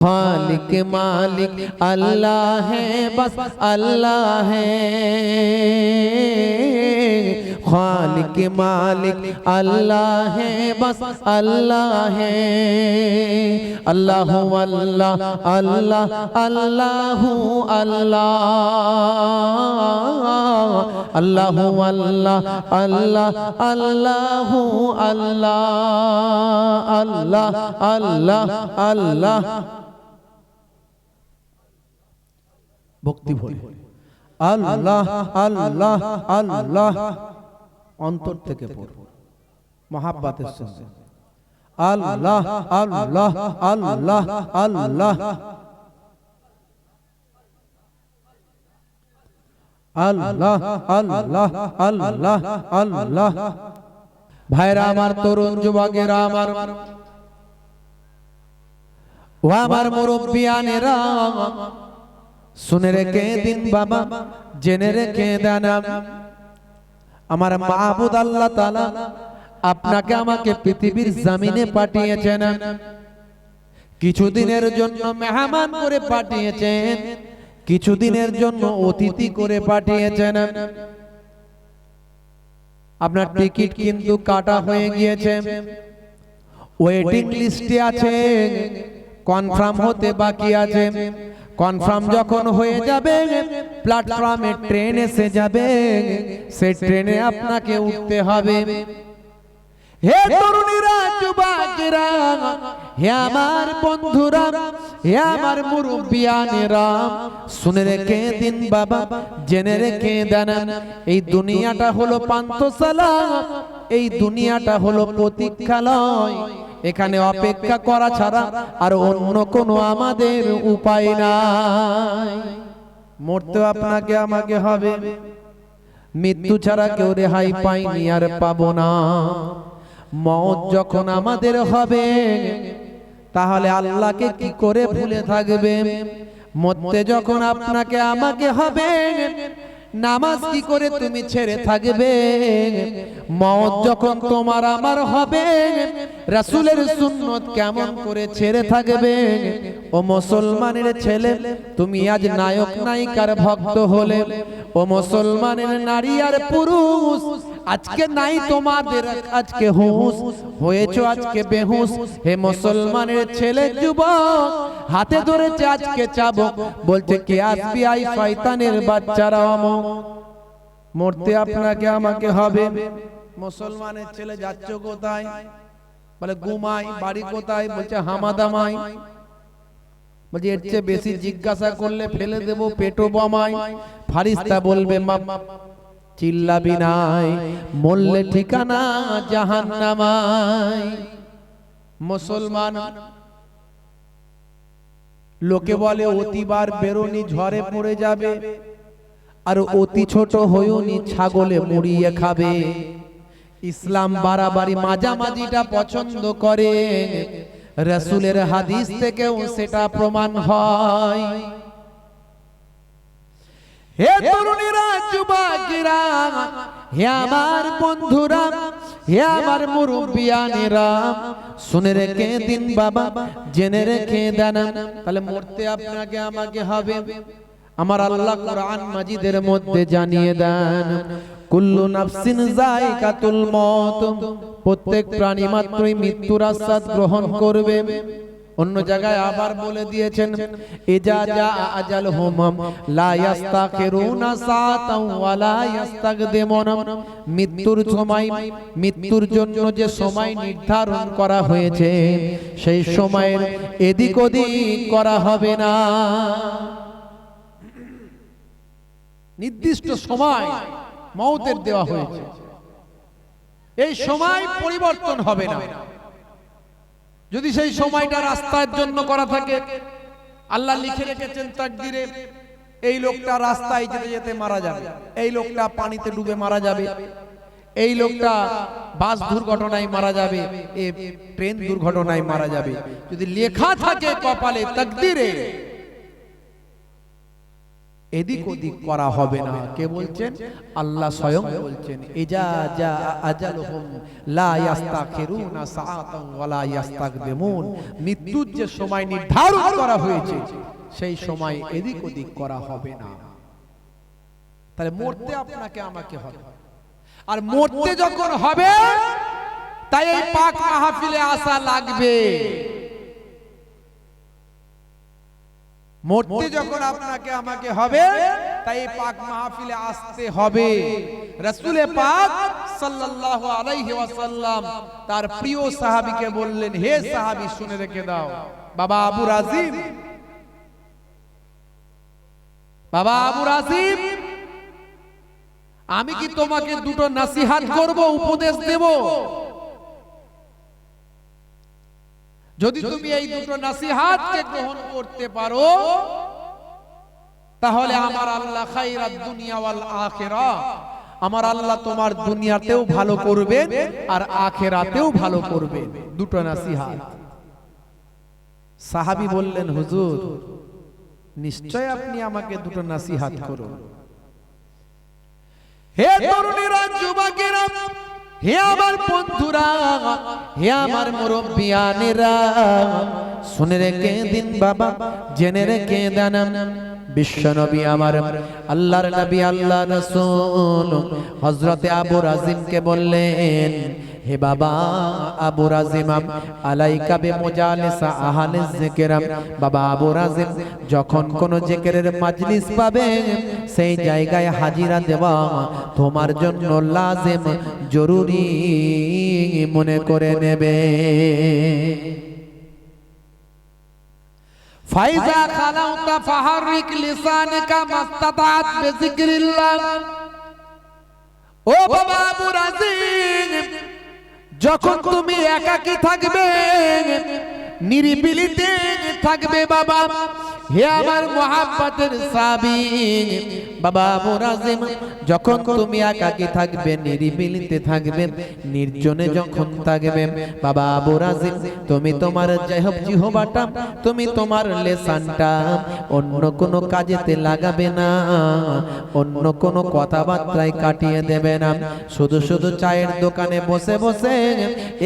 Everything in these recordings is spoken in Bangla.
खालिक मालिक अल्लाह है, बस अल्लाह है। खालिक मालिक अल्लाह है, बस अल्लाह है। अल्लाह अल्लाह अल्लाह अल्लाह अल्लाह अल्लाह अल्लाह अल्लाह अल्लाह अल्लाह अल्लाह अल्लाह भक्ति भोले अल्लाह अल्लाह अल्लाह अंतर থেকে পড়ো মহাব্বতের সঙ্গে আল্লাহ আল্লাহ আল্লাহ আল্লাহ আল্লাহ আল্লাহ আল্লাহ আল্লাহ। ভাইরা আমার, তরুণ যুবকেরা আমার, ও আমার মুরব্বিয়ানেরা, শুনে রেখে দিন বাবা, জেনে রেখে দেন, আমার মাহবুদ আল্লাহ তাআলা আপনাকে আমাকে পৃথিবীর জমিনে পাঠিয়েছেন, কিছুদিনের জন্য মেহমান করে পাঠিয়েছেন, কিছুদিনের জন্য অতিথি করে পাঠিয়েছেন। আপনার টিকিট কিন্তু কাটা হয়ে গিয়েছে, ওয়েটিং লিস্টে আছে, কনফার্ম হতে বাকি আছে। কনফার্ম যখন হয়ে যাবে, প্ল্যাটফর্মে ট্রেন এসে যাবে, সেই ট্রেনে আপনাকে উঠতে হবে। হে তরুণীরা, যুবকেরা, হে আমার বন্ধুরা, হে আমার মুরব্বিয়ানেরা, শুনে রেখে দিন বাবা, জেনে রেখে দেন, এই দুনিয়াটা হলো পান্থশালা, এই দুনিয়াটা হলো প্রতীক্ষালয়। এখানে অপেক্ষা করা ছাড়া আর অন্য কোনো আমাদের উপায় নাই। মরতে আপনাকে আমাকে হবে, মৃত্যু ছাড়া কেউ রেহাই পাইনি আর পাবো না। মওত যখন আমাদের হবে, তাহলে আল্লাহকে কি করে ভুলে থাকবে? মরতে যখন আপনাকে আমাকে হবে, নামাজ কি করে তুমি ছেড়ে থাকবে? মওত যখন তোমার আমার হবে, রাসূলের সুন্নত কেমন করে ছেড়ে থাকবে? ও মুসলমানের ছেলে, তুমি আজ নায়ক নায়িকার ভক্ত হলে, ও মুসলমানের নারী আর পুরুষ, আজকে নাই তোমাদের আজকে হুঁশ, হয়েছো আজকে বেহুশ। হে মুসলমানের ছেলে যুবক, হাতে ধরেছে আজকে চাবুক, বলছে কে আসবি আই শয়তানের বাচ্চারা অমুক। মরতে আপনাকে আমাকে হবে। মুসলমানের ছেলে যাচ্ছ কোথায়? বলে ঘুমাই। বাড়ি কোথায়? বলছে হামাদামাই। বলছে এর চেয়ে বেশি জিজ্ঞাসা করলে ফেলে দেব পেটো বোমায়। ফারিস্তা বলবে চিল্লাবি নাই, মরলে ঠিকানা জাহান্নামায়। মুসলমান লোকে বলে অতিবার বেরোনি ঝড়ে পড়ে যাবে, আর অতি ছোট হয়নি ছাগলে মুড়িয়ে খাবে। ইসলাম বাড়াবাড়ি মাঝামাঝিটা পছন্দ করে, রাসূলের হাদিস থেকেও সেটা প্রমাণ হয়। হে তরুণীরা, যুবকেরা, হে আমার বন্ধুরা, হে আমার মুরব্বিয়ানেরা, শুনে রেখে দিন বাবা, জেনে রেখে দেন, তাহলে মরতে আপনাকে আমাকে হবে। আমার আল্লাহ কোরআন মাজিদের মধ্যে জানিয়ে দেন, কুল্লু নাফসিন যায়কাতুল মউত, প্রত্যেক প্রাণী মাত্রই মৃত্যুর আস্বাদ গ্রহণ করবে। অন্য জায়গায় আবার বলে দিয়েছেন, ইজা জা আজালহুম লা ইস্তাখিরুনা সাআতাও ওয়া লা ইস্তাকদিমুন। মৃত্যুর সময়, মৃত্যুর জন্য যে সময় নির্ধারণ করা হয়েছে, সেই সময়ের এদিক ওদিক করা হবে না। নির্দিষ্ট সময় মওতের দেওয়া হয়েছে, এই সময় পরিবর্তন হবে না। যদি সেই সময়টা রাস্তার জন্য করা থাকে, আল্লাহ লিখে রেখেছেন তাকদীরে, এই লোকটা রাস্তায় যেতে যেতে মারা যাবে, এই লোকটা পানিতে ডুবে মারা যাবে, এই লোকটা বাস দুর্ঘটনায় মারা যাবে, এই ট্রেন দুর্ঘটনায় মারা যাবে। যদি লেখা থাকে কপালে তাকদীরে, এদিক ওদিক করা হবে না। কে বলছেন? আল্লাহ স্বয়ং বলছেন, ইজা জা আজালুহুম লা ইস্তাখিরুনা সাআতান ওয়া লা ইস্তাকদিমুন। মৃত্যুর যে সময় নির্ধারণ করা হয়েছে সেই সময় এদিক ওদিক করা হবে না। তাহলে মরতে আপনাকে আমাকে হবে, আর মরতে যখন হবে তাই এই পাক মাহফিলে আসা লাগবে। মরতে যখন আপনাকে আমাকে হবে তাই এই পাক মাহফিলে আসতে হবে। রাসূল পাক সাল্লাল্লাহু আলাইহি ওয়াসাল্লাম তার প্রিয় সাহাবীকে বললেন, হে সাহাবী শুনে রেখে দাও, বাবা আবু রাজিম, বাবা আবু রাজিম, আমি কি তোমাকে দুটো নসিহত করব, উপদেশ দেব? যদি তুমি এই দুটো নসিহতকে গ্রহণ করতে পারো তাহলে আমার আল্লাহ খায়রাত দুনিয়া ওয়াল আখিরাহ, আমার আল্লাহ তোমার দুনিয়াতেও ভালো করবেন আর আখিরাতেও ভালো করবেন। দুটো নসিহত। সাহাবী বললেন, হুজুর নিশ্চয় আপনি আমাকে দুটো নসিহত করুন। হে তরুণীরা, যুবকেরা, হে আমার বন্ধুরা, হে আমার মুরব্বিয়ানেরা, শুনে রেখে দিন বাবা, জেনে রেখে দেন। বিশ্ব নবী আমার আল্লাহর নবী আল্লাহ রাসূল হযরতে আবু রাজিমকে বললেন, হে বাবা আবু রাজিম, আলাইকা বিমুজালিসা আহলিজ যিকর। বাবা আবু রাজিম, যখন কোন জিকিরের মাজলিস পাবে সেই জায়গায় হাজিরা দেওয়া তোমার জন্য লাজিম, জরুরি মনে করে নেবে। ফাইজা খালাউতা ফাহারিক লিসানাকা মাস্তাতাত বিযিকরিল্লাহ। ও বাবা আবু রাজিম, যখন তুমি একাকী থাকবে, নিরিবিলিতে থাকবে বাবা, হে আমার মুহাব্বতের সাহাবী বাবা আবু রাজিম, যখন তুমি একাকী থাকবে, নিরিবিলিতে থাকবে, নির্জনে যখন থাকবে বাবা আবু রাজিম, তুমি তোমার জিহ্বাটা, তুমি তোমার লেসানটা অন্য কোনো কাজেতে লাগাবে না, অন্য কোনো কথাবার্তায় কাটিয়ে দেবে না। শুধু শুধু চায়ের দোকানে বসে বসে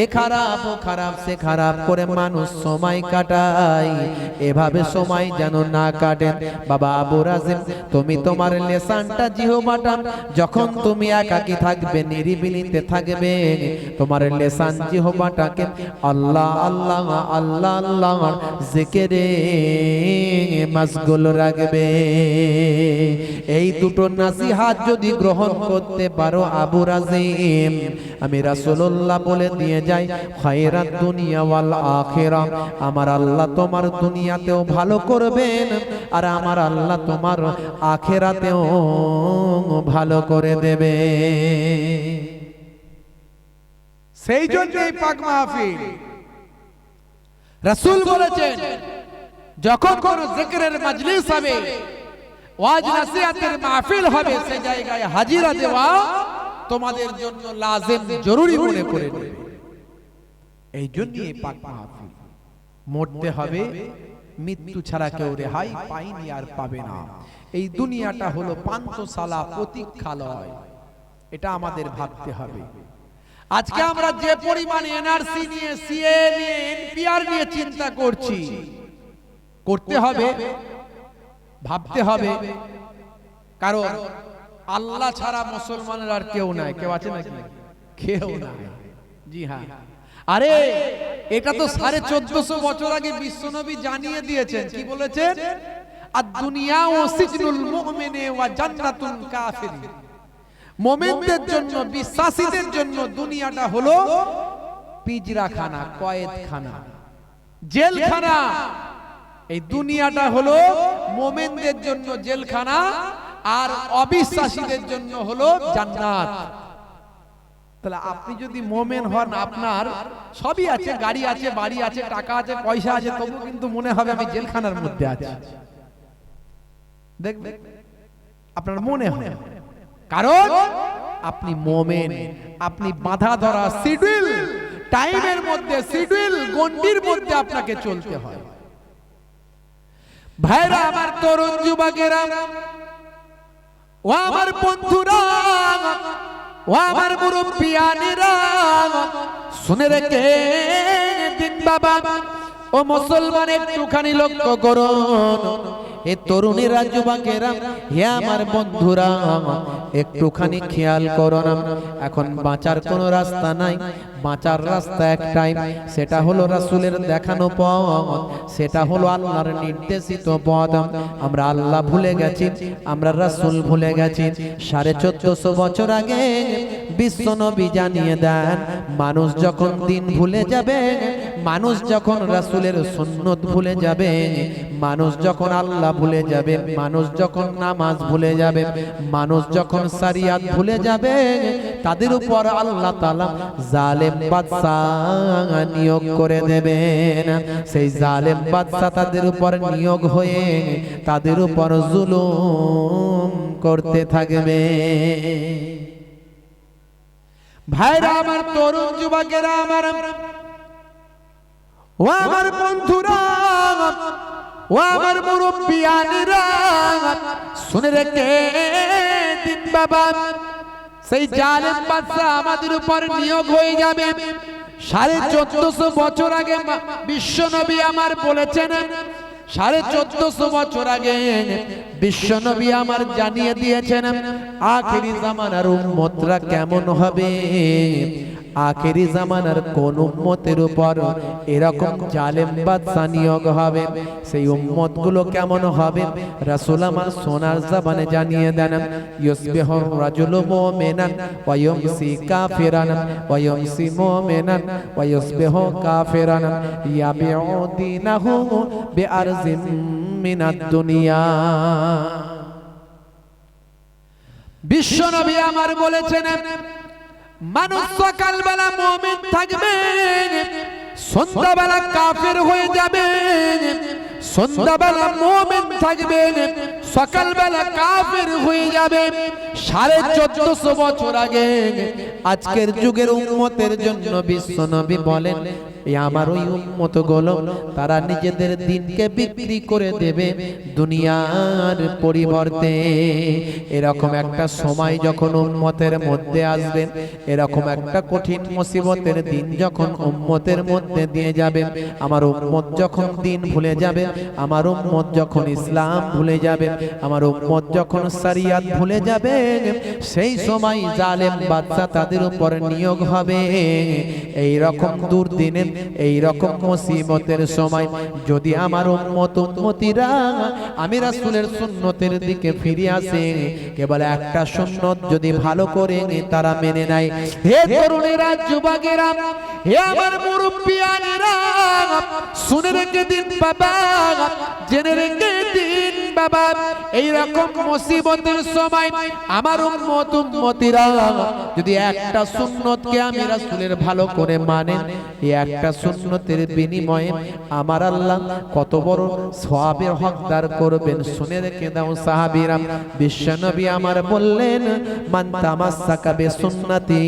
এ খারাপ ও খারাপ সে খারাপ করে মানুষ সময় কাটায়, এভাবে সময় যেন না কাটে। বাবা আবু রাজিম, তুমি তোমার লেসানটা, জিহ্বাটা যখন তুমি একাকী থাকবে, নিরিবিলিতে থাকবে, তোমার লেসান জিহ্বাটাকে আল্লাহ আল্লাহ আল্লাহ আল্লাহ জিকিরে মাশগুল রাখবে। এই দুটো নসিহত যদি গ্রহণ করতে পারো আবু রাজিম, আমি রাসূলুল্লাহ বলে দিয়ে যাই, খায়রাত দুনিয়া ওয়াল আখিরাহ, আমার আল্লাহ তোমার দুনিয়াতেও ভালো করবেন আর আমার আল্লাহ তোমার আখিরাতেও ভালো করে দেবে। সেই জন্য এই পাক মাহফিল রাসূল বলেছেন, যখন কোন জিকিরের মাজলিস হবে, ওয়াজ নসিহতের মাহফিল হবে, সেই জায়গায় হাজিরা দেওয়া তোমাদের জন্য লাজিম, জরুরি মনে করে নেবে। এই জন্য এই পাক মাহফিল। মরতে হবে, মৃত্যু ছাড়া কেউ রেহাই পায়নি আর পাবে না। এই দুনিয়াটা হলো পান্থশালা, প্রতীক্ষালয়, এটা আমাদের ভাবতে হবে। আজকে আমরা যে পরিমাণ এনআরসি নিয়ে, সিএ নিয়ে, এনপিআর নিয়ে চিন্তা করছি, করতে হবে, ভাবতে হবে, কারণ আল্লাহ ছাড়া মুসলমানের আর কেউ নাই। কেউ আছে নাকি? কেউ নাই। জি হ্যাঁ, আরে এটা তো 1450 বছর আগে বিশ্বনবী জানিয়ে দিয়েছেন। কি বলেছেন? আদ-দুনিয়া সিজনুল মুমিনি ওয়া জান্নাতুল কাফির। মুমিনদের জন্য, বিশ্বাসীদের জন্য দুনিয়াটা হলো পিঞ্জরাখানা, কয়েদখানা, জেলখানা। এই দুনিয়াটা হলো মুমিনদের জন্য জেলখানা আর অবিশ্বাসীদের জন্য হলো জান্নাত। তাহলে আপনি যদি মুমিন হন, আপনার সবই আছে, গাড়ি আছে, বাড়ি আছে, টাকা আছে, পয়সা আছে, তবু কিন্তু মনে হবে আমি জেলখানার মধ্যে আছি। দেখবে আপনার মনে হয়, কারণ আপনি মুমিন, আপনি বাঁধা ধরা শিডিউল টাইমের মধ্যে, শিডিউল গন্ডির মধ্যে আপনাকে চলতে হয়। ভাইরা আমার, তরুণ যুবকেরা, ও আমার বন্ধুরা, ও আমার মুরব্বিয়ানেরা, শুনে রেখে দিন বাবা, ও মুসলমান একটুখানি লক্ষ্য করুন, এ তরুণীরা, যুবকেরা, হে আমার বন্ধুরা, একটুখানি খেয়াল করুন। এখন বাঁচার কোনো রাস্তা নাই, বাঁচার রাস্তা একটাই, সেটা হলো রাসূলের দেখানো পথ, সেটা হলো আল্লাহর নির্দেশিত পথ। আমরা আল্লাহ ভুলে গেছি, আমরা রাসূল ভুলে গেছি। 1450 বছর আগে বিশ্ব নবী জানিয়ে দেন, মানুষ যখন দিন ভুলে যাবে, মানুষ যখন রাসূলের সুন্নত ভুলে যাবে, মানুষ যখন আল্লাহ ভুলে যাবে, মানুষ যখন নামাজ ভুলে যাবে, মানুষ যখন শরিয়ত ভুলে যাবে, তাদের উপর আল্লাহ তাআলা জালেম বাদশাহ নিয়োগ করে দেবেন। সেই জালেম বাদশাহ তাদের উপর নিয়োগ হয়ে তাদের উপর জুলুম করতে থাকবে। ভাইরা আমার, তরুণ যুবকেরা আমার, ও আমার বন্ধুরা, ও আমার মুরব্বিয়ানেরা, শুনে রেখে দিন বাবা, সেই জালেম বাদশা আমাদের উপর নিয়োগ হয়ে যাবে। 1450 বছর আগে বিশ্ব নবী আমার বলেছেন, 1450 বছর আগে বিশ্ব নবী আমার জানিয়ে দিয়েছেন, আখেরি জামানার উম্মতরা কেমন হবে, আখেরি জামানার কোন উম্মতের উপর এরকম জালেম বাদশা নিয়োগ হবে, সেই উম্মত গুলো কেমন হবে। রাসূল আমার সোনার জবানে জানিয়ে দেন, ইউসবিহু রাজুলু মুমিনান ওয়া ইউমসি কাফিরান ওয়া ইউমসি মুমিনান ওয়া ইউসবিহু কাফিরান ইয়াবিউ দীনাহু বিআরজিম মিনাদ দুনিয়া। বিশ্ব নবী আমার বলেছেন, মানুষ সকালবেলা মুমিন থাকবে, সন্ধ্যাবেলা কাফের হয়ে যাবে, সন্ধ্যাবেলা মুমিন থাকবে, সকালবেলা কাফের হয়ে যাবে। 1450 বছর আগে আজকের যুগের উম্মতের জন্য বিশ্ব নবী বলেন, আমার ওই উম্মত গুলো তারা নিজেদের দিনকে বিক্রি করে দেবে দুনিয়ার পরিবর্তে। এরকম একটা সময় যখন উম্মতের মধ্যে আসবে, এরকম একটা কঠিন মুসিবতের দিন যখন উম্মতের মধ্যে দিয়ে যাবে, আমার উম্মত যখন দিন ভুলে যাবে, আমার উম্মত যখন ইসলাম ভুলে যাবে, আমার উম্মত যখন শরিয়ত ভুলে যাবে, সেই সময় জালেম বাদশা তাদের উপর নিয়োগ হবে। এই রকম দুর্দিনে, এই রকম মুসিবতের সময় যদি আমার উম্মত উম্মতিরা আমি রাসূলের সুন্নতের দিকে ফিরে আসে, কেবল একটা সুন্নত যদি ভালো করে তারা মেনে নেয়, হে তরুণেরা, যুবকেরা, হে আমার মুরব্বিয়ানেরা, শুনে রেখে দিন বাবা, জেনে রেখে দিন বাবা, এই রকম মুসিবতের সময় আমার উম্মত উম্মতিরা যদি একটা সুন্নতকে আমি রাসূলের ভালো করে মানেন, এই একটা সুন্নতের বিনিময়ে আমার আল্লাহ কত বড় সওয়াবের হকদার করবেন। শুনে রেখে দাও সাহাবীরা, বিশ্বনবী আমার বললেন, মান তামাসসাকা বিসুন্নতি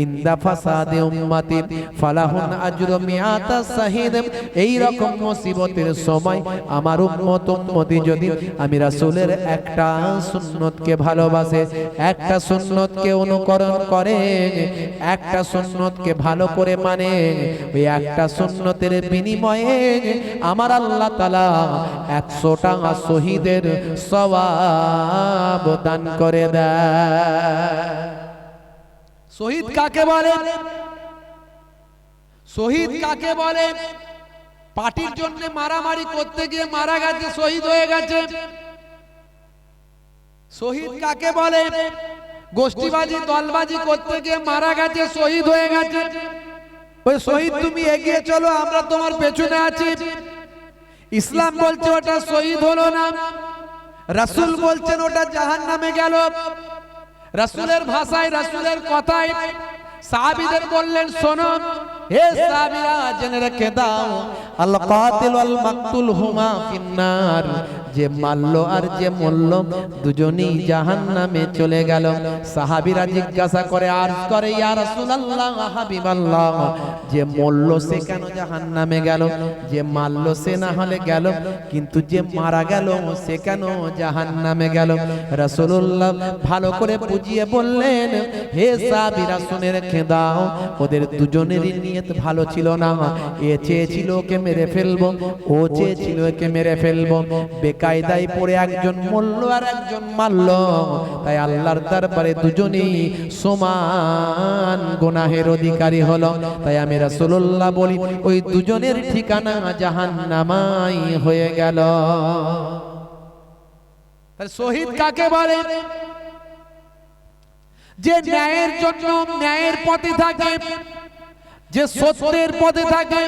ইনদা ফাসাদি উম্মতি ফালাহুন আজরু মিআতা শাহীদ। এই রকম মুসিবতের সময় আমার উম্মত উম্মতি যদি আমি রাসূলের একটা সুন্নতকে ভালোবাসে, একটা সুন্নতকে অনুকরণ করে, একটা সুন্নতকে ভালো করে মানে, ওই একটা সুন্নতের বিনিময়ে আমার আল্লাহ তাআলা 100টা শহীদের সওয়াব দান করে দেয়। শহীদ কাকে বলে? শহীদ কাকে বলে? পার্টির জন্য মারামারি করতে গিয়ে মারা গেছে, শহীদ হয়ে গেছে। শহীদ কাকে বলে? গোষ্ঠীবাজি দলবাজি করতে গিয়ে মারা গেছে, শহীদ হয়ে গেছে। ওই শহীদ তুমি এগিয়ে চলো, আমরা তোমার পেছনে আছি। ইসলাম বলছে ওটা শহীদ হলো না, রাসূল বলছেন ওটা জাহান্নামে গেল। রাসূলের ভাষায়, রাসূলের কথায় সাহাবীদের বললেন, শোনো হে সাহাবীরা, জেনে রেখে দাও, আল কাতিল ওয়াল মাকতুল হুমা ফিন্নার। যে মারলো আর যে মরল দুজনেই জাহান্নামে চলে গেল। সাহাবীরা জিজ্ঞাসা করে, আরজ করে, ইয়া রাসূলুল্লাহ, হাবিবাল্লাহ, যে মরল সে কেন জাহান্নামে গেল? যে মারলো সে না হলে গেল, কিন্তু যে মারা গেল সে কেন জাহান্নামে গেল? রাসূলুল্লাহ ভালো করে বুঝিয়ে বললেন, হে সাহাবীরা শুনে রেখে দাও, ওদের দুজনেরই নিয়ত ভালো ছিল না। এ চেয়েছিল ওকে মেরে ফেলবো, ও চেয়েছিল একে মেরে ফেলবো। বেকায়দায় পড়ে একজন মরল আর একজন মারলো, তাই আল্লাহর দরবারে দুজনেই সমান গুনাহের অধিকারী হলো। তাই আমি রাসূলুল্লাহ বলি, ওই দুজনের ঠিকানা জাহান্নামাই হয়ে গেল। শহীদ কাকে বলে? যে ন্যায়ের জন্য ন্যায়ের পথে থাকে, যে সত্যের পথে থাকে,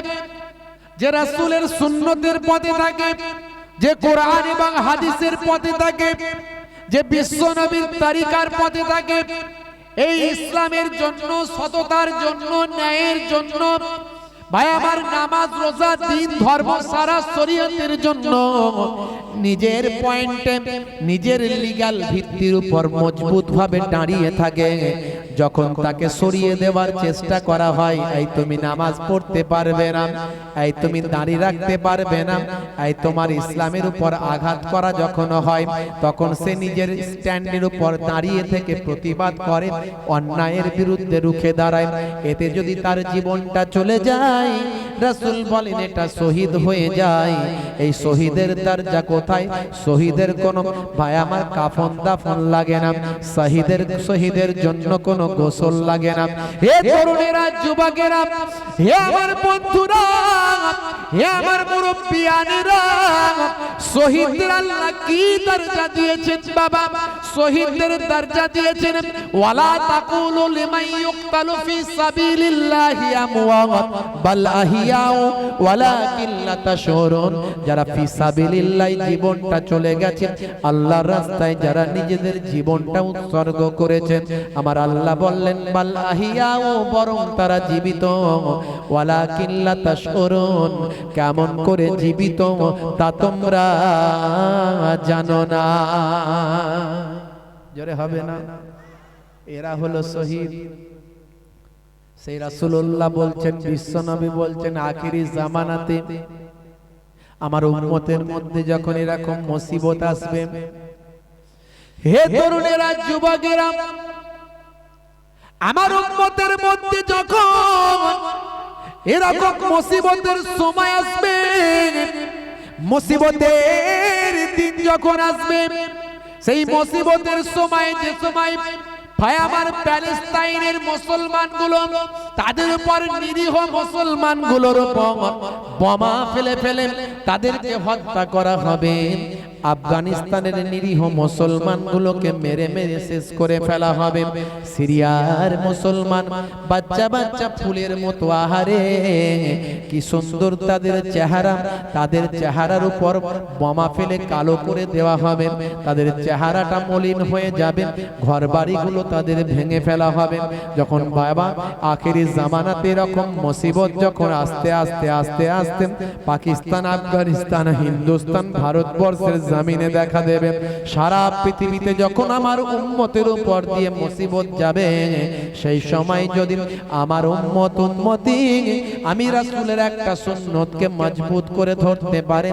যে রাসূলের সুন্নতের পথে থাকে, যে কোরআন এবং হাদিসের পথে থাকে, যে বিশ্ব নবীর তরিকার পথে থাকে, এই ইসলামের জন্য, সততার জন্য, ন্যায়ের জন্য, ভাই আমার, নামাজ রোজা দিন ধর্ম সারা শরীয়তের জন্য নিজের পয়েন্টে, নিজের লিগ্যাল ভিত্তির উপর মজবুত ভাবে দাঁড়িয়ে থাকে, যখন তাকে সরিয়ে দেওয়ার চেষ্টা করা হয়, এই তুমি নামাজ পড়তে পারবে না, এই তুমি দাঁড়িয়ে রাখতে পারবে না, এই তোমার ইসলামের উপর আঘাত করা যখন হয়, তখন সে নিজের স্ট্যান্ডের উপর দাঁড়িয়ে থেকে প্রতিবাদ করে, অন্যায়ের বিরুদ্ধে রুখে দাঁড়ায়। এতে যদি তার জীবনটা চলে যায়, রাসূল বলেন এটা শহীদ হয়ে যায়। এই শহীদের দরজা কোথায়? শহীদের কোনো, ভাই আমার, কাফন দাফন লাগে না, শহীদের জন্য কোনো গোসল লাগে না। হে তরুণেরা, যুবকেরা, হে আমার বন্ধুরা, হে আমার মুরব্বিয়ানেরা, শহীদদের আল্লাহ কি দরজা দিয়েছেন বাবা? শহীদদের দরজা দিয়েছেন, ওয়ালা তাকুলু লিমান ইউকতালু ফি সাবিলিল্লাহি আমওয়াত বাল আহিয়াউ ওয়ালাকিন লা তাশউরুন। যারা ফি সাবিলিল্লাহ জীবনটা চলে গেছে, আল্লাহর রাস্তায় যারা নিজেদের জীবনটা উৎসর্গ করেছেন, আমার আল্লাহ বললেন বাল আহিয়াউ, বরং তারা জীবিত, ওয়ালাকিন লা তাশউরুন, কেমন করে জীবিত তা তোমরা জানো না। জোরে হবে না? এরা হলো শহীদ। সেই রাসূলুল্লাহ বলছেন, বিশ্বনবী বলছেন, আখিরি জামানাতে আমার উম্মতের মধ্যে যখন এরকম মুসিবত আসবে, হে তরুণেরা, যুবকেরা, আমার উম্মতের মধ্যে যখন এরকম মুসিবতের সময় আসবে, মুসিবতের দিন যখন আসবে, সেই মুসিবতের সময়, যে সময় ভাই আমার প্যালেস্তাইনের মুসলমানগুলো, তাদের উপর নিরীহ মুসলমানগুলোর উপর বোমা ফেলে ফেলে তাদেরকে হত্যা করা হবে, আফগানিস্তানের নিরীহ মুসলমানগুলোকে মেরে মেরে শেষ করে ফেলা হবে, সিরিয়ার মুসলমান বাচ্চা বাচ্চা ফুলের মতো, আহারে কি সুন্দর তাদের চেহারা, তাদের চেহারার উপর বোমা ফেলে কালো করে দেওয়া হবে, তাদের চেহারাটা মলিন হয়ে যাবে, ঘরবাড়িগুলো তাদের ভেঙে ফেলা হবে। যখন বাবা আখেরি জামানাতে এরকম মুসিবত যখন আস্তে আস্তে আস্তে আস্তে পাকিস্তান, আফগানিস্তান, হিন্দুস্তান, ভারতবর্ষের জমিনে দেখা দেবে, সারা পৃথিবীতে যখন আমার উম্মতের উপর দিয়ে মুসিবত যাবে, সেই সময় যদি আমার উম্মতি আমি রাসূলের একটা সুন্নতকে মজবুত করে ধরতে পারে,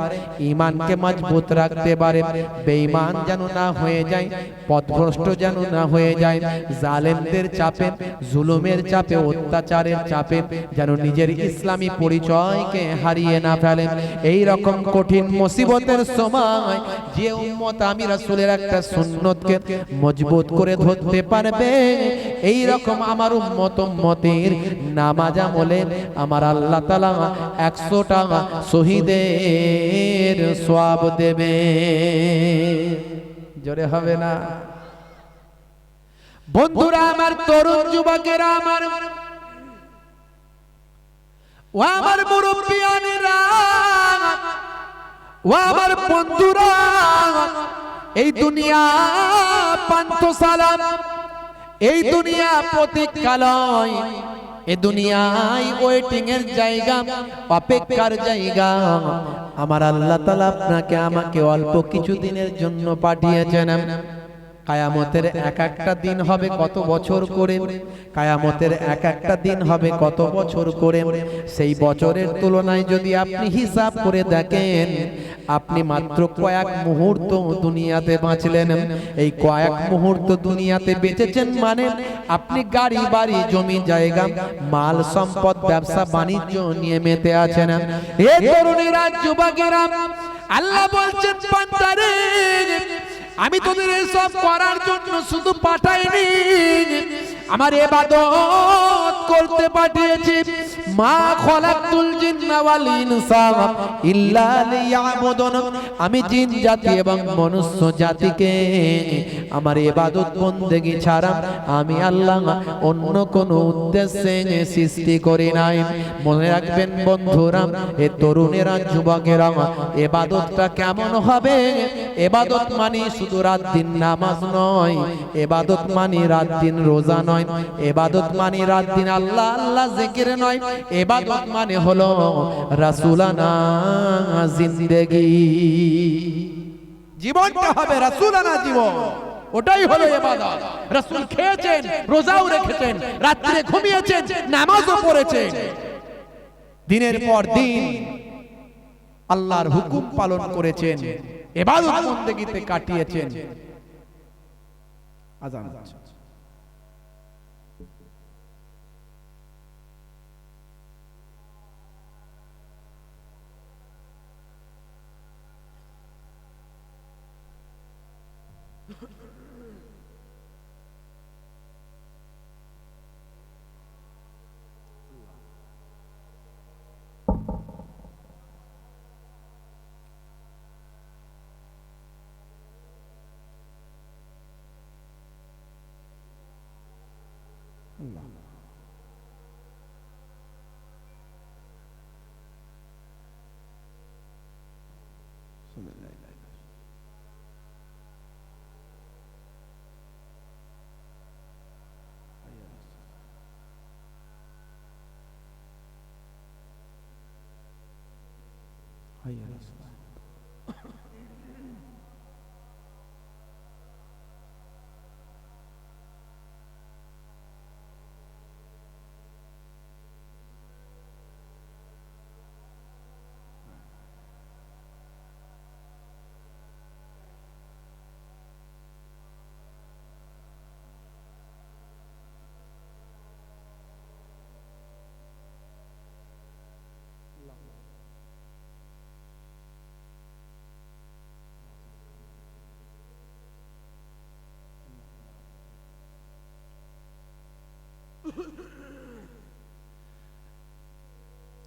ঈমানকে মজবুত রাখতে পারে, বেঈমান যেন না হয়ে যায়, পথভ্রষ্ট যেন না হয়ে যায়, জালেমদের চাপে, জুলুমের চাপে, অত্যাচারের চাপে যেন নিজের ইসলামী পরিচয়কে হারিয়ে না ফেলে। এই রকম কঠিন মুসিবতের সময় যে উম্মত আমি রাসূলের একটা সুন্নতকে মজবুত করে ধরতে পারবে, এই রকম আমার উম্মতের নামাজ আমলে আমার আল্লাহ তাআলা 100টা শহীদের সওয়াব দেবে। জোরে হবে না? বন্ধুরা আমার, তরুণ যুবকেরা আমার, ও আমার মুরব্বিয়ানেরা, ও আমার বন্ধুরা, এই দুনিয়া পান্থশালা, এই দুনিয়া প্রতীক্ষালয়, এ দুনিয়ায় ওয়েটিং এর জায়গা, অপেক্ষার জায়গা। আমার আল্লাহ তাআলা আপনাকে আমাকে অল্প কিছু দিনের জন্য পাঠিয়েছেন। কায়ামতের এক একটা দিন হবে কত বছর করে, কায়ামতের এক একটা দিন হবে কত বছর করে। সেই বছরের তুলনায় যদি আপনি হিসাব করে দেখেন, আপনি মাত্র কয়েক মুহূর্ত দুনিয়াতে বাঁচলেন। এই কয়েক মুহূর্ত দুনিয়াতে বেঁচেছেন মানে আপনি গাড়ি বাড়ি জমি জায়গা মাল সম্পদ ব্যবসা বাণিজ্য নিয়ে মেতে আছেন। এ তরুণীরা যুবকেরা, আল্লাহ বলছেন বান্দারে, আমি তোদের এসব করার জন্য শুধু পাঠাইনি, আমার ইবাদত করতে পাঠিয়েছি। মা খলাকতুল জিন্না ওয়াল ইনসা ইল্লা লিয়াবুদুন, আমি জিন জাতি এবং মনুষ্য জাতিকে আমার ইবাদত বন্দেগী ছাড়া আমি আল্লাহ অন্য কোনো উদ্দেশ্যে সৃষ্টি করি নাই। মনে রাখবেন বন্ধুরা, এ তরুণেরা যুবকেরা, ইবাদতটা কেমন হবে? ইবাদত মানে শুধু রাত দিন নামাজ নয়, ইবাদত মানে রাত দিন রোজা নয়, ইবাদত মানে রাত দিন আল্লাহ আল্লাহ জিকির নয়, ইবাদত মানে হলো রাসূলানা জিন্দেগি। জীবনটা হবে রাসূলানা জীবন, ওটাই হলো ইবাদত। রাসূল খেয়েছেন, রোজাও রেখেছেন, রাত্রে ঘুমিয়েছেন, নামাজও পড়েছেন, দিনের পর দিন আল্লাহর হুকুম পালন করেছেন, ইবাদত বন্দেগীতে কাটিয়েছেন। আযান হচ্ছে।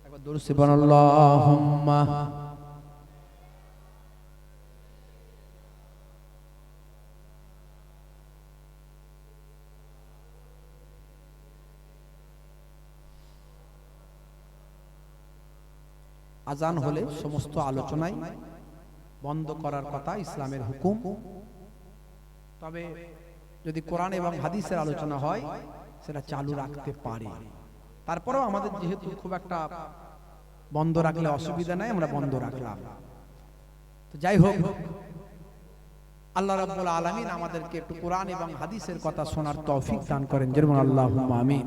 একবার দরুদ পড়ুন, আল্লাহুম্মা আজান হলে সমস্ত আলোচনাই বন্ধ করার কথা, ইসলামের হুকুম। তবে যদি কোরআন এবং হাদিসের আলোচনা হয় সেটা চালু রাখতে পারে। তারপরেও আমাদের যেহেতু খুব একটা বন্ধ রাখলে অসুবিধা নাই, আমরা বন্ধ রাখলাম। তো যাই হোক, আল্লাহ রাব্বুল আলামিন আমাদেরকে একটু কোরআন এবং হাদিসের কথা শোনার তৌফিক দান করেন, যেমন আল্লাহুম্মা আমিন।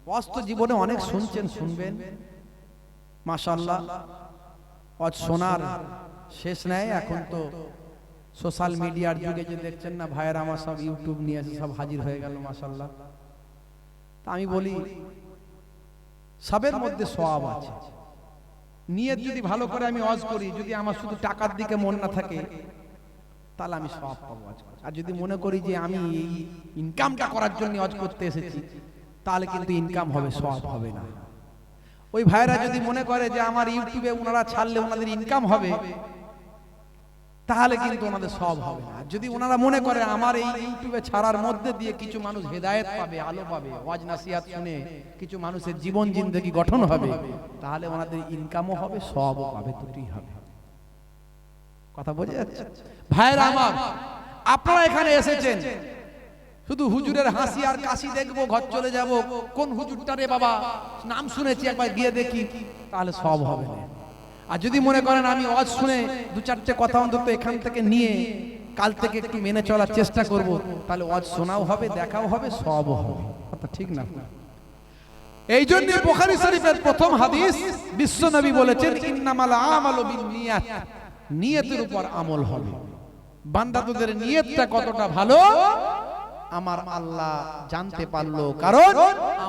ওয়াজ জীবনে অনেক শুনছেন, শুনবেন, মাশাআল্লাহ। ওয়াজ শোনার শেষ নাই। এখন তো সোশ্যাল মিডিয়ার যুগে যে দেখছেন না ভাইয়েরা, আমার সব ইউটিউব নিয়ে এসে সব হাজির হয়ে গেল, মাশাআল্লাহ। তা আমি বলি, সবের মধ্যে সওয়াব আছে। নিয়ত যদি ভালো করে আমি ওয়াজ করি, যদি আমার শুধু টাকার দিকে মন না থাকে, তাহলে আমি সওয়াব পাবো ওয়াজ করে। আর যদি মনে করি যে আমি এই ইনকামটা করার জন্য ওয়াজ করতে এসেছি, তাহলে কিন্তু ইনকাম হবে, সওয়াব হবে না। ওই ভাইরা যদি মনে করে যে আমার ইউটিউবে ওনারা ছাড়লে ওনাদের ইনকাম হবে, তাহলে কিন্তু ওনাদের সওয়াব হবে না। যদি ওনারা মনে করে আমার এই ইউটিউবে ছাড়ার মধ্যে দিয়ে কিছু মানুষ হেদায়েত পাবে, আলো পাবে, ওয়াজ নাসিহাত শুনে কিছু মানুষের জীবন জিন্দেগি গঠন হবে, তাহলে ওনাদের ইনকামও হবে, সওয়াবও পাবে, দুটোই হবে। কথা বোঝা যাচ্ছে? ভাইরা আমার, আপনারা এখানে এসেছেন, শুধু হুজুরের হাসি আর কাশি দেখবো, ঘর চলে যাব, কোন হুজুরটা রে বাবা, নাম শুনেছি একবার গিয়ে দেখি, তাহলে সব হবে না। আর যদি মনে করেন আমি ওয়াজ শুনে দু চারটে কথা অন্তত এখান থেকে নিয়ে কাল থেকে একটু মেনে চলার চেষ্টা করব, তাহলে ওয়াজ শোনাও হবে, দেখাও হবে, সব হবে। কথা ঠিক না? এই জন্য বুখারী শরীফের প্রথম হাদিস বিশ্ব নবী বলেছেন ইন্নামাল আমালু বিন্নিয়াত, নিয়তের উপর আমল হবে। বান্দা তোদের নিয়তটা কতটা ভালো আমার আল্লাহ জানতে পারলো, কারণ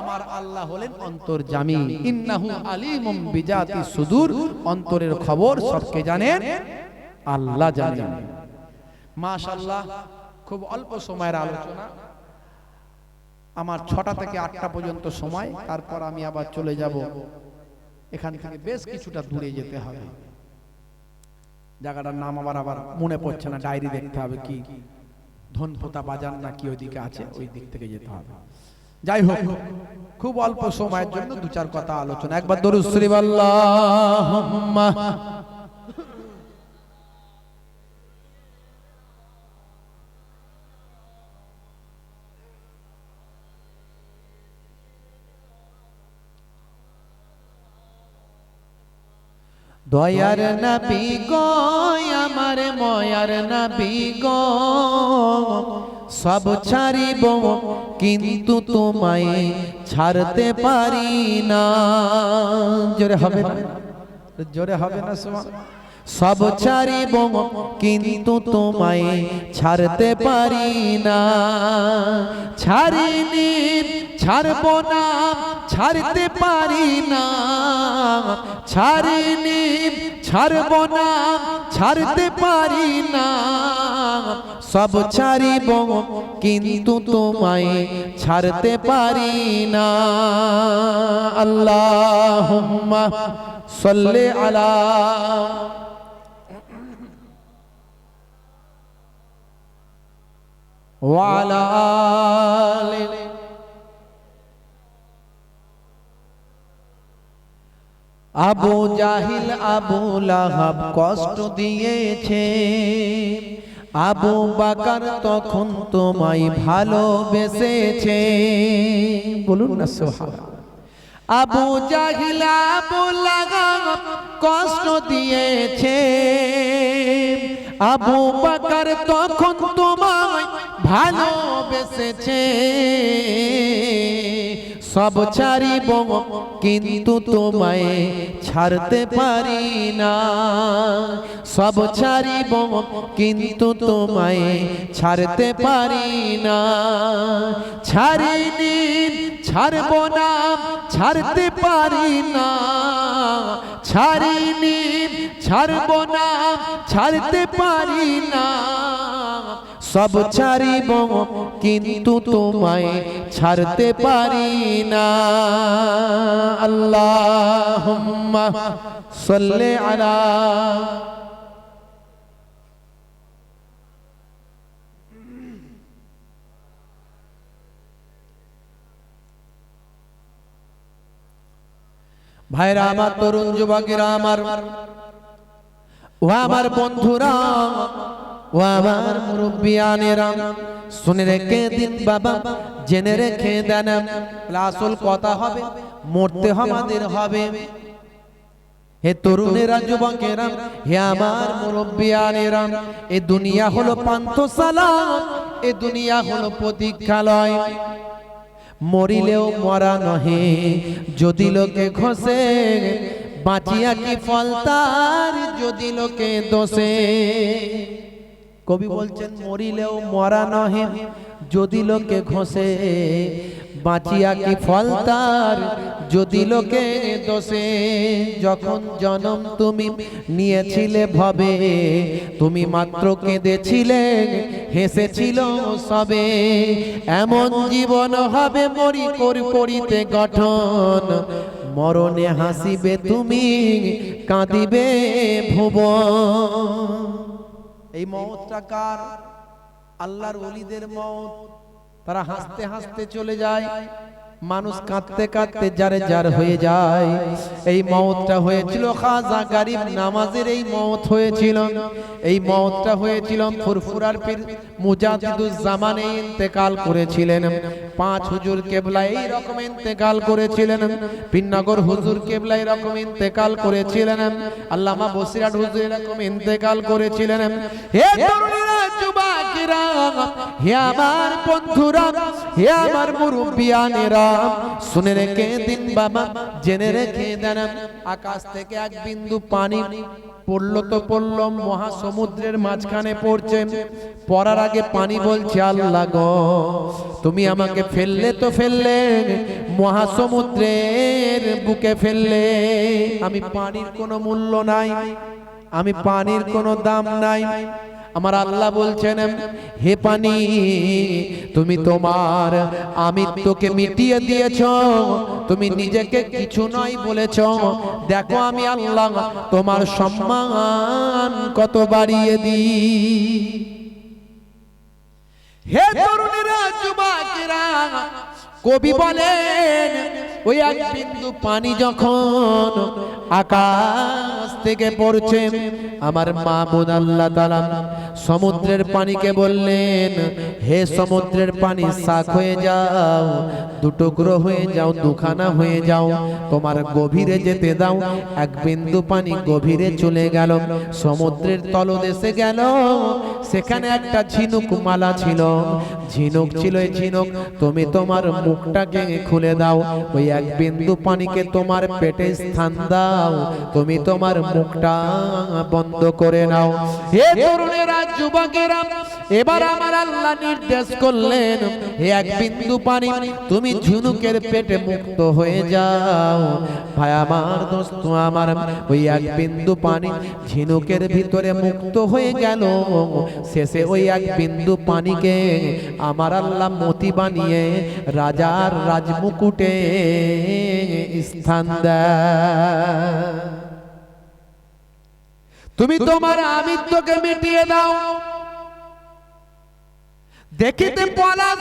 আমার আল্লাহ হলেন অন্তর্যামী। ইন্নাহু আলিমুম বিজাতি সুদূর, অন্তরের খবর সবকে জানেন আল্লাহ জানেন। মাশাআল্লাহ, খুব অল্প সময়ের আলোচনা, আমার 6টা থেকে 8টা পর্যন্ত সময়, তারপর আমি আবার চলে যাব। এখান থেকে বেশ কিছুটা দূরে যেতে হবে, জায়গাটার নাম আবার মনে পড়ছে না, ডায়েরি দেখতে হবে, কি ধনপোতা বাজার না কি ওইদিকে আছে, ওই দিক থেকে যেতে হবে। যাই হোক, খুব অল্প সময়ের জন্য দু চার কথা আলোচনা। একবার দরুদ শরীফ আল্লাহুম্মা দয়ার নবী গো আমার ময়ার নবী গো, সব ছাড়িব কিন্তু তোমায় ছাড়তে পারি না। জোরে হবে না? জোরে হবে না? সব ছাড়িব কিন্তু তোমায় ছাড়তে পারি না। ছাড়িনি ছাড়ব না, ছাড়তে পারি না। ছাড়িনি ছাড়ব না, ছাড়তে পারি না। সব ছাড়িব কিন্তু তোমায় ছাড়তে পারি না। আল্লাহুম্মা সাল্লি আলা ওয়া আলা আলি। আবু জাহিল আবু লাহাব কষ্ট দিয়েছে, আবু বকর তখন তোমায় ভালোবেসেছে। বলুন না সুবহানাল্লাহ। আবু জাহিল আবু লাহাব কষ্ট দিয়েছে, আবু বকর তখন তোমায় ভালোবেসেছে। সব ছাড়িব কিন্তু তোমায় ছাড়তে পারি না। সব ছাড়িব কিন্তু তোমায় ছাড়তে পারি না। ছাড়িনি ছাড়ব না, ছাড়তে পারি না। ছাড়িনি ছাড়ব না, ছাড়তে পারি না। সব ছাড়িব কিন্তু তোমায় ছাড়তে পারি না। আল্লাহুম্মা সাল্লি আলা ভাইরা আমার, তরুণ যুবকেরা আমার, ও আমার বন্ধুরা, ও আমার মুরব্বিয়ানেরা, শুনে রেখে দিন বাবা, জেনে রেখে দেন, আসল কথা হবে, মরতে আমাদের হবে। হে তরুণেরা, যুবকেরা, হে আমার মুরব্বিয়ানেরা, এই দুনিয়া হলো পান্থশালা, এই দুনিয়া হলো প্রতীক্ষালয়। মরিলেও মরা নহে, যদি লোকে ঘষে, বাঁচিয়া কি ফল তার যদি লোকে দোষে। কবি বলছেন মরিলেও মরা নহে, যদি লোকে ঘষে, বাঁচিয়া কি ফল তার যদি লোকে দোষে। যখন জন্ম তুমি নিয়েছিলে ভবে, তুমি মাত্র কেঁদেছিলে, হেসেছিল সবে। এমন জীবন হবে মরি করিতে গঠন, মরণে হাসিবে তুমি, কাঁদিবে ভুবন। এই মওতটা কার? আল্লাহর ওলিদের মওত। তারা হাসতে হাসতে চলে যায়, মানুষ কাঁদতে কাঁদতে যারে যার হয়ে যায়। এই মওতটা হয়েছিল খাজা গরিব নামাজের, এই মওত হয়েছিল। এই মওতটা হয়েছিল ফুরফুরার পীর মুজাদ্দিদুজ জামানে ইন্তেকাল করেছিলেন। পাঁচ হুজুর কেবলা এই রকম ইন্তেকাল করেছিলেন। পীরনগর হুজুর কেবলা এই রকম ইন্তেকাল করেছিলেন। আল্লামা বসিরহাট হুজুর এরকম ইন্তেকাল করেছিলেন। হে তরুণীরা, যুবকেরা, হে আমার বন্ধুরা, হে আমার মুরব্বিয়ানেরা, শুনে রেখে দিন বাবা, জেনে রেখে দেন, আকাশ থেকে এক বিন্দু পানি পড়লো তো পড়লো, মহাসমুদ্রের মাঝখানে পড়ছে। পড়ার আগে পানি বলছে, আল্লাহ গো, তুমি আমাকে ফেললে তো ফেললে, মহাসমুদ্রের বুকে ফেললে, আমি পানির কোনো মূল্য নাই, আমি পানির কোনো দাম নাই। আমার আল্লাহ বলছেন, হে পানি, তুমি তোমার আমিত্বকে মিটিয়ে দিয়েছ, তুমি নিজেকে কিছু নয় বলেছ। দেখো আমি আল্লাহ তোমার সম্মান কত বাড়িয়ে দিই। হে তরুণীরা, যুবকেরা, কবি বলেন, ওই এক বিন্দু পানি যখন আকাশ থেকে পড়ছে, আমার মাবুদ আল্লাহ তাআলা সমুদ্রের পানিকে বললেন, হে সমুদ্রের পানি শাক হয়ে যাও, দুটুকরো হয়ে যাও, দুখানা হয়ে যাও, তোমার গভীরে যেতে দাও। এক বিন্দু পানি গভীরে চলে গেল, সমুদ্রের তলদেশে গেল। সেখানে একটা ঝিনুক মালা ছিল, ঝিনুক ছিল। এই ঝিনুক, তুমি তোমার মুখটাকে খুলে দাও, ওই এক বিন্দু পানিকে তোমার পেটে স্থান দাও, তুমি তোমার মুখটা বন্ধ করে নাও। হে তরুণেরা, যুবকেরা, এবার আমার আল্লাহ নির্দেশ করলেন, হে এক বিন্দু পানি, তুমি ঝিনুকের পেটে মুক্ত হয়ে যাও। ভাই আমার, দোস্ত আমার, ওই এক বিন্দু পানি ঝিনুকের ভিতরে মুক্ত হয়ে গেল। শেষে ওই এক বিন্দু পানিকে আমার আল্লাহ মতি বানিয়ে রাজার রাজমুকুটে স্থান দেয়। তুমি তোমার আমিত্বকে মিটিয়ে দাও। দেখিতে পলাশ